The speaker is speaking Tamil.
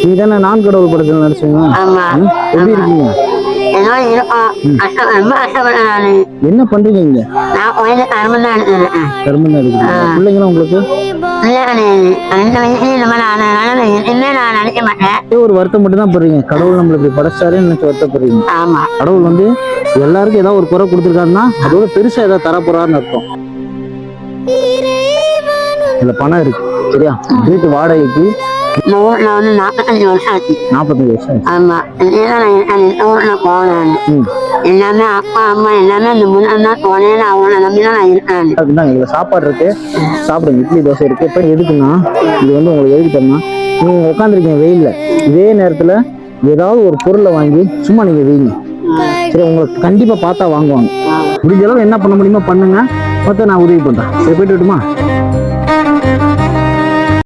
நீங்க தானே நான் கடவுள் படத்தில் நடிச்சீங்க. ஆமா. எப்படி இருக்கீங்க? ஏதோ இருக்கும். ரொம்ப கஷ்டப்பட்டேன் நானு. என்ன பண்றீங்க இங்க? நான் கோயிலுக்கு கருமந்தான் எடுத்துருக்கேன். கருமண்டா இருக்கீங்க. பிள்ளைங்களும் உங்களுக்கு? இல்லை கிடையாது. 2 வயசுலயும் இந்த மாதிரி ஆனதுனால இனிமே நான் நினைக்க மாட்டேன். ஒரு வருத்தம் மட்டும் தான் படுறீங்க. கடவுள் நம்மளுக்கு படைச்சாருன்னு நினைச்சு வருத்தப்படுறீங்க. ஆமா. கடவுள் வந்து எல்லாருக்கும் ஏதாவது ஒரு குறை கொடுத்துருக்காருன்னா அதோட பெருசா ஏதாவது தரப்போறாருன்னு அர்த்தம். இதுல பணம் இருக்கு சரியா? வீட்டு வாடகைக்கு இந்த ஊர்ல வந்து 45 வருஷம் ஆச்சு. 45 வருஷம். ஆமா. இந்த ஊர்ல போனேன். எல்லாமே அப்பா அம்மா எல்லாமே இந்த முன்னாடி தான் போனேன்னு அவங்கள நம்பிதான் நான் இருக்கேன். அதுதான் இதுல சாப்பாடு இருக்கு, சாப்பிடுங்க. இட்லி தோசை இருக்கு. இப்ப எதுக்குன்னா இது வந்து உங்களுக்கு எதுக்கு தரணும்னா நீங்க உட்காந்துருக்கீங்க வெயில்ல, இதே நேரத்துல ஏதாவது ஒரு பொருளை வாங்கி சும்மா நீங்க வைங்க. சரி, உங்களுக்கு கண்டிப்பா பார்த்தா வாங்குவாங்க. முடிஞ்ச அளவு என்ன பண்ண முடியுமோ பண்ணுங்க. மொத்தம் நான் உதவி பண்றேன். சரி, போயிட்டு விட்டுமா?